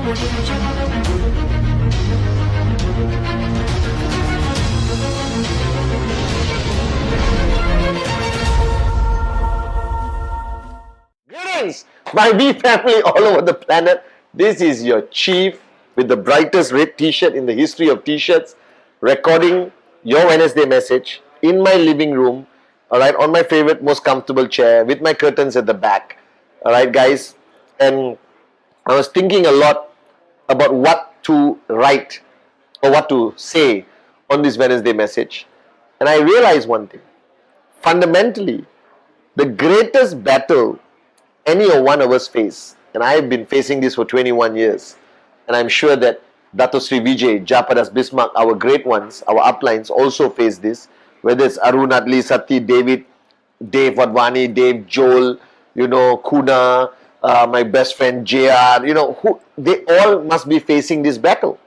Greetings, my V family all over the planet. This is your chief with the brightest red t-shirt in the history of t-shirts, recording your Wednesday message in my living room, alright, on my favorite, most comfortable chair with my curtains at the back. Alright, guys, and I was thinking a lot about what to write or what to say on this Wednesday message, and I realized one thing. Fundamentally, the greatest battle any one of us face, and I have been facing this for 21 years, and I'm sure that Dato Sri Vijay, Japadas Bismarck, our great ones, our uplines also face this, whether it's Arun Atli, Sati, David, Dave Wadhwani, Dave Joel, Kuna, my best friend JR, they all must be facing this battle.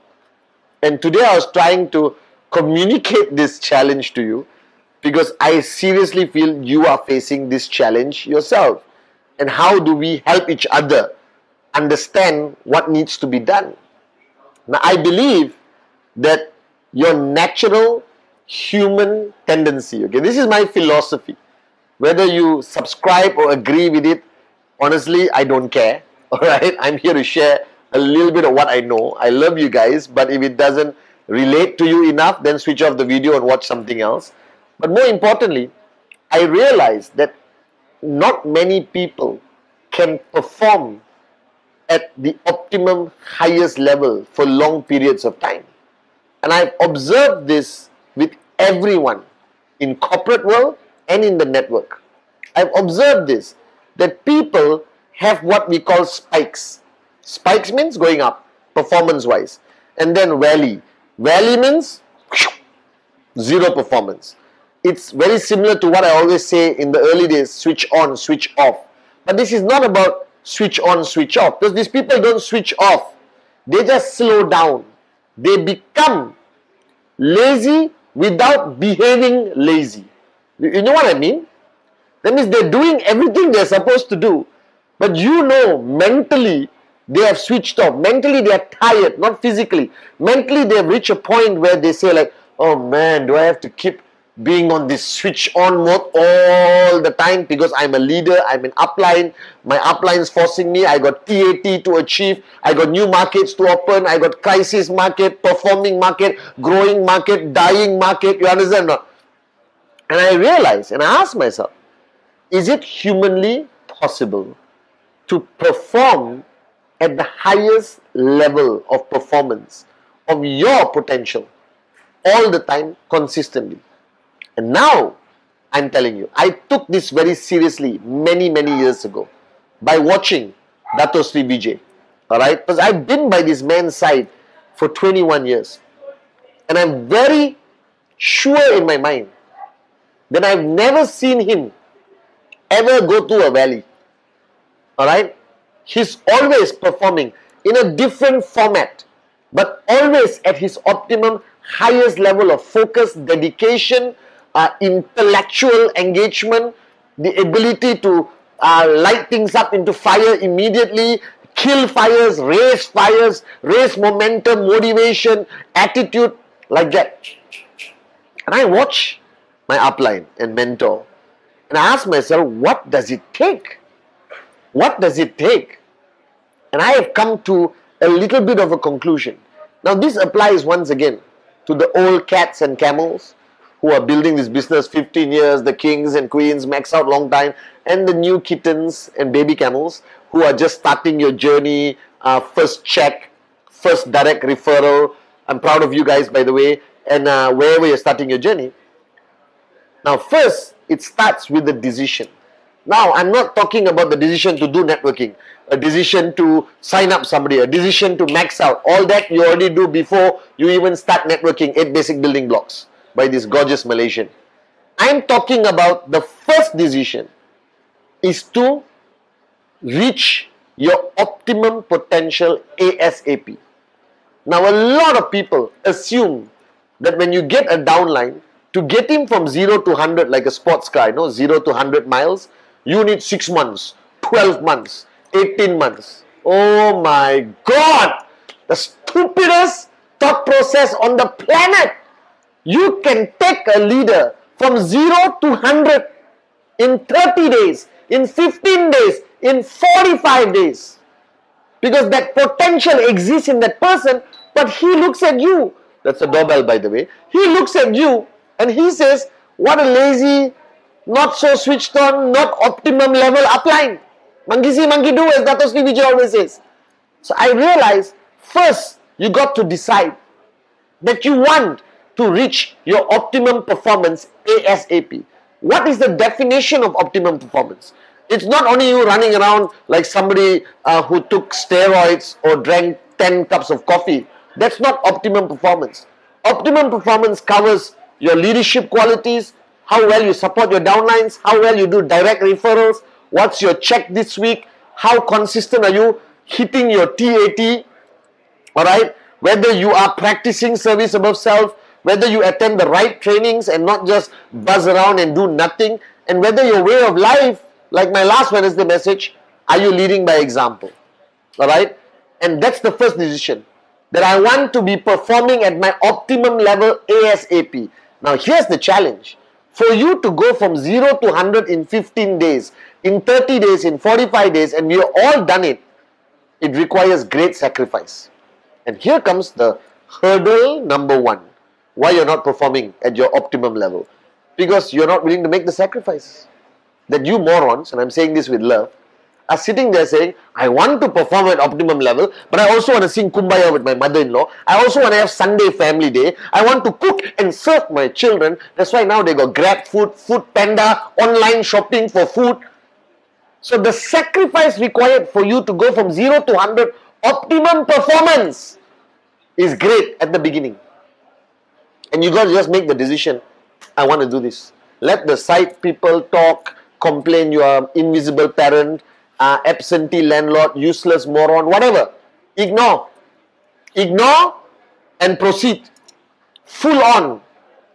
And today I was trying to communicate this challenge to you because I seriously feel you are facing this challenge yourself. And how do we help each other understand what needs to be done? Now, I believe that your natural human tendency, okay, this is my philosophy. Whether you subscribe or agree with it, honestly, I don't care. All right, I'm here to share a little bit of what I know. I love you guys, but if it doesn't relate to you enough, then switch off the video and watch something else. But more importantly, I realized that not many people can perform at the optimum highest level for long periods of time. And I've observed this with everyone in corporate world and in the network. I've observed this, that people have what we call spikes. Spikes means going up, performance-wise. And then valley. Valley means zero performance. It's very similar to what I always say in the early days, switch on, switch off. But this is not about switch on, switch off. Because these people don't switch off. They just slow down. They become lazy without behaving lazy. You know what I mean? That means they're doing everything they're supposed to do. But mentally, they have switched off. Mentally, they are tired, not physically. Mentally, they have reached a point where they say like, oh man, do I have to keep being on this switch on mode all the time because I'm a leader, I'm an upline, my upline is forcing me, I got TAT to achieve, I got new markets to open, I got crisis market, performing market, growing market, dying market, you understand or not? And I realized, and I asked myself, is it humanly possible to perform at the highest level of performance of your potential all the time, consistently? And now, I'm telling you, I took this very seriously many years ago by watching Dato Sri Vijay. Alright? Because I've been by this man's side for 21 years. And I'm very sure in my mind that I've never seen him ever go to a valley. Alright? He's always performing in a different format, but always at his optimum, highest level of focus, dedication, intellectual engagement, the ability to light things up into fire immediately, kill fires, raise momentum, motivation, attitude, like that. And I watch my upline and mentor, and I ask myself, what does it take? What does it take? And I have come to a little bit of a conclusion. Now this applies once again to the old cats and camels who are building this business 15 years, the kings and queens, max out long time, and the new kittens and baby camels who are just starting your journey, first check, first direct referral. I'm proud of you guys, by the way, and wherever you're starting your journey. Now first, it starts with the decision. Now, I'm not talking about the decision to do networking, a decision to sign up somebody, a decision to max out. All that you already do before you even start networking, 8 basic building blocks by this gorgeous Malaysian. I'm talking about the first decision is to reach your optimum potential ASAP. Now, a lot of people assume that when you get a downline, to get him from 0 to 100 like a sports car, 0 to 100 miles, you need 6 months, 12 months, 18 months. Oh my God! the stupidest thought process on the planet. You can take a leader from 0 to 100 in 30 days, in 15 days, in 45 days. Because that potential exists in that person, but he looks at you. That's a doorbell, by the way. He looks at you and he says, what a lazy, not so switched on, not optimum level upline. Monkey see, monkey do, as Dato Sri Vijay always says. So I realized, first, you got to decide that you want to reach your optimum performance ASAP. What is the definition of optimum performance? It's not only you running around like somebody who took steroids or drank 10 cups of coffee. That's not optimum performance. Optimum performance covers your leadership qualities, how well you support your downlines, how well you do direct referrals, what's your check this week, how consistent are you hitting your TAT, alright, whether you are practicing service above self, whether you attend the right trainings and not just buzz around and do nothing, and whether your way of life, like my last Wednesday message, are you leading by example? Alright? And that's the first decision. That I want to be performing at my optimum level ASAP. Now here's the challenge. For you to go from 0 to 100 in 15 days, in 30 days, in 45 days, and we have all done it, it requires great sacrifice. And here comes the hurdle number one. Why you're not performing at your optimum level? Because you're not willing to make the sacrifices. That you morons, and I'm saying this with love, are sitting there saying, I want to perform at optimum level, but I also want to sing Kumbaya with my mother-in-law. I also want to have Sunday family day. I want to cook and serve my children. That's why now they got Grab Food, Food Panda, online shopping for food. So the sacrifice required for you to go from 0 to 100 optimum performance is great at the beginning. And you got to just make the decision, I want to do this. Let the side people talk, complain you are invisible parent, absentee landlord, useless moron, whatever. Ignore. Ignore and proceed. Full on.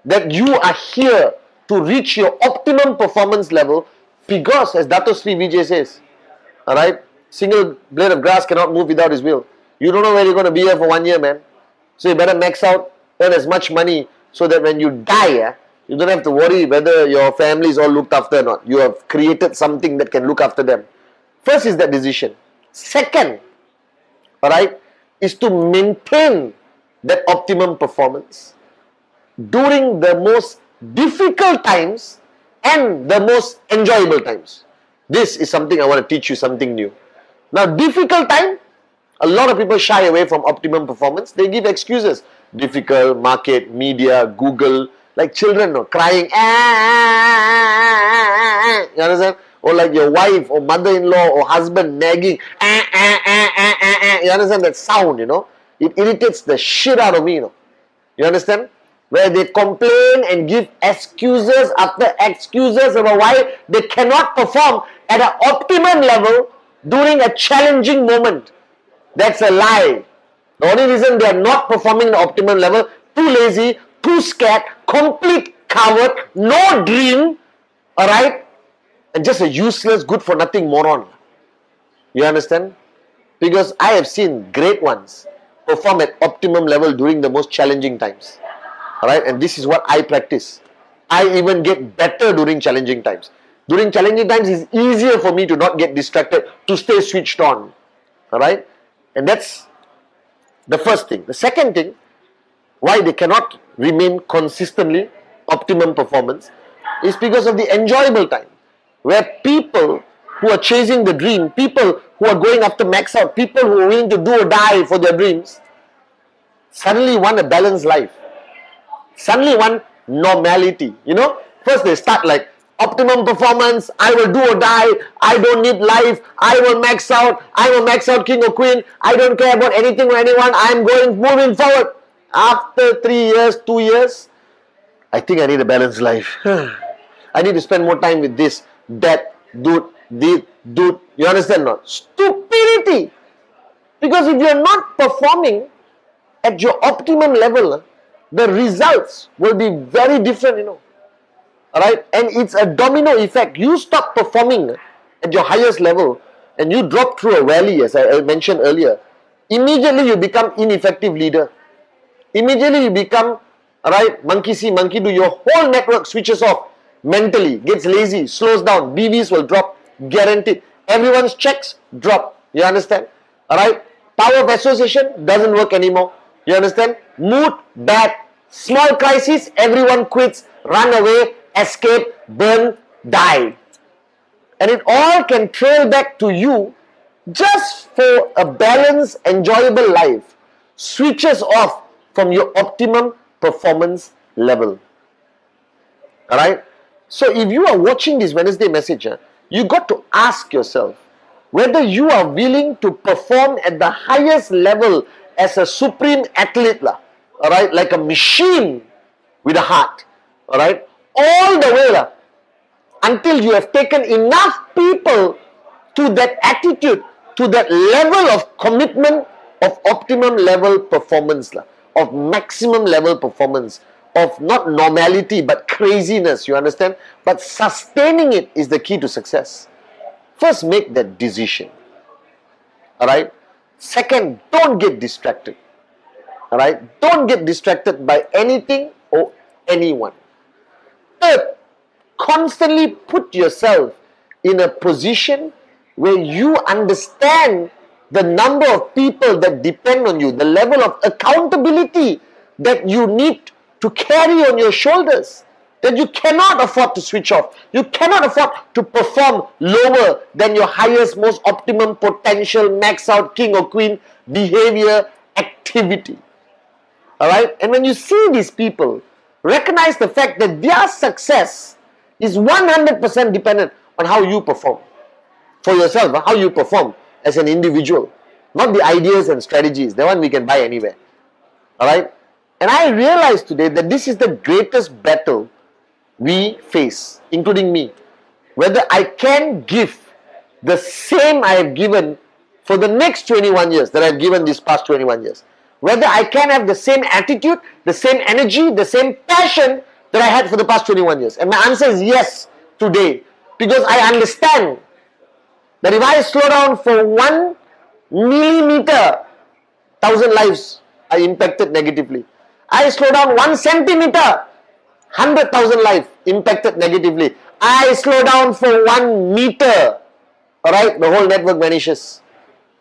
That you are here to reach your optimum performance level because, as Dato Sri Vijay says, alright, single blade of grass cannot move without his will. You don't know where you're going to be here for 1 year, man. So you better max out, earn as much money so that when you die, you don't have to worry whether your family is all looked after or not. You have created something that can look after them. First is that decision. Second, alright, is to maintain that optimum performance during the most difficult times and the most enjoyable times. This is something I want to teach you something new. Now, difficult time, a lot of people shy away from optimum performance. They give excuses. Difficult, market, media, Google, like children crying. You understand? Or like your wife or mother-in-law or husband nagging. You understand that sound, you know? It irritates the shit out of me, you know? You understand? Where they complain and give excuses after excuses about why they cannot perform at an optimum level during a challenging moment. That's a lie. The only reason they are not performing at the optimum level, too lazy, too scared, complete coward, no dream, alright? And just a useless, good for nothing moron. You understand? Because I have seen great ones perform at optimum level during the most challenging times. Alright? And this is what I practice. I even get better during challenging times. During challenging times, it's easier for me to not get distracted, to stay switched on. Alright? And that's the first thing. The second thing, why they cannot remain consistently optimum performance, is because of the enjoyable time. Where people who are chasing the dream, people who are going after max out, people who are willing to do or die for their dreams, suddenly want a balanced life. Suddenly want normality. You know, first they start like optimum performance, I will do or die, I don't need life, I will max out, I will max out king or queen, I don't care about anything or anyone, I am moving forward. After 3 years, 2 years, I think I need a balanced life. I need to spend more time with this, that, dude, you understand not? Stupidity! Because if you are not performing at your optimum level, the results will be very different, you know. Alright? And it's a domino effect. You stop performing at your highest level and you drop through a valley, as I mentioned earlier. immediately you become ineffective leader. Immediately you become, right, monkey see, monkey do. Your whole network switches off mentally, gets lazy, slows down, BVs will drop, guaranteed. Everyone's checks drop. You understand? Alright? Power of association doesn't work anymore. You understand? Mood bad. Small crisis, everyone quits, run away, escape, burn, die. And it all can trail back to you just for a balanced, enjoyable life. Switches off from your optimum performance level. Alright? So if you are watching this Wednesday message, you got to ask yourself whether you are willing to perform at the highest level as a supreme athlete, alright, like a machine with a heart, alright, all the way until you have taken enough people to that attitude, to that level of commitment, of optimum level performance, of maximum level performance, of not normality but craziness, you understand? But sustaining it is the key to success. First, make that decision. Alright? Second, don't get distracted. Alright? Don't get distracted by anything or anyone. Third, constantly put yourself in a position where you understand the number of people that depend on you, the level of accountability that you need to carry on your shoulders, that you cannot afford to switch off. You cannot afford to perform lower than your highest, most optimum potential, max out king or queen behavior activity. Alright? And when you see these people, recognize the fact that their success is 100% dependent on how you perform for yourself, how you perform as an individual, not the ideas and strategies. That one we can buy anywhere. Alright? And I realized today that this is the greatest battle we face, including me. Whether I can give the same I have given for the next 21 years that I have given these past 21 years. Whether I can have the same attitude, the same energy, the same passion that I had for the past 21 years. And my answer is yes today. Because I understand that if I slow down for 1 millimeter, 1,000 lives are impacted negatively. I slow down 1 centimeter, 100,000 lives impacted negatively. I slow down for 1 meter, alright, the whole network vanishes.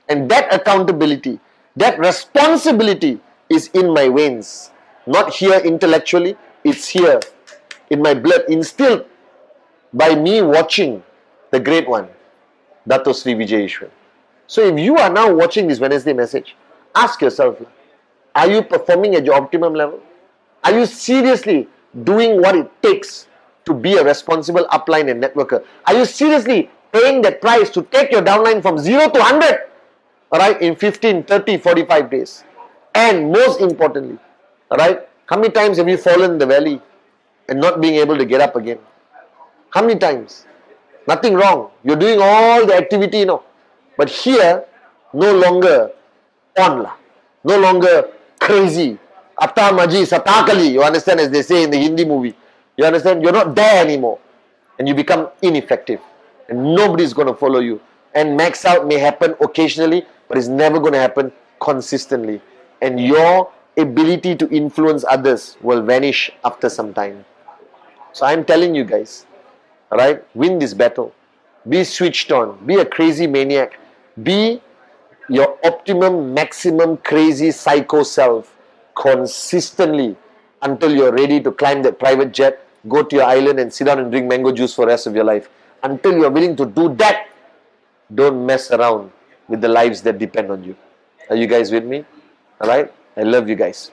And that accountability, that responsibility is in my veins. Not here intellectually, it's here in my blood, instilled by me watching the great one, Dato Sri Vijay Ishwar. So if you are now watching this Wednesday message, ask yourself, are you performing at your optimum level? Are you seriously doing what it takes to be a responsible upline and networker? Are you seriously paying that price to take your downline from 0 to 100? Alright, in 15, 30, 45 days. And most importantly, alright, how many times have you fallen in the valley and not being able to get up again? How many times? Nothing wrong. You're doing all the activity, you know. But here, no longer on, no longer crazy. Atta maji satakali, you understand, as they say in the Hindi movie. You understand? You're not there anymore. And you become ineffective. And nobody's going to follow you. And max out may happen occasionally, but it's never going to happen consistently. And your ability to influence others will vanish after some time. So I'm telling you guys, alright, win this battle. Be switched on. Be a crazy maniac. Be your optimum, maximum, crazy psycho self consistently until you're ready to climb that private jet, go to your island and sit down and drink mango juice for the rest of your life. Until you're willing to do that, don't mess around with the lives that depend on you. Are you guys with me? Alright? I love you guys.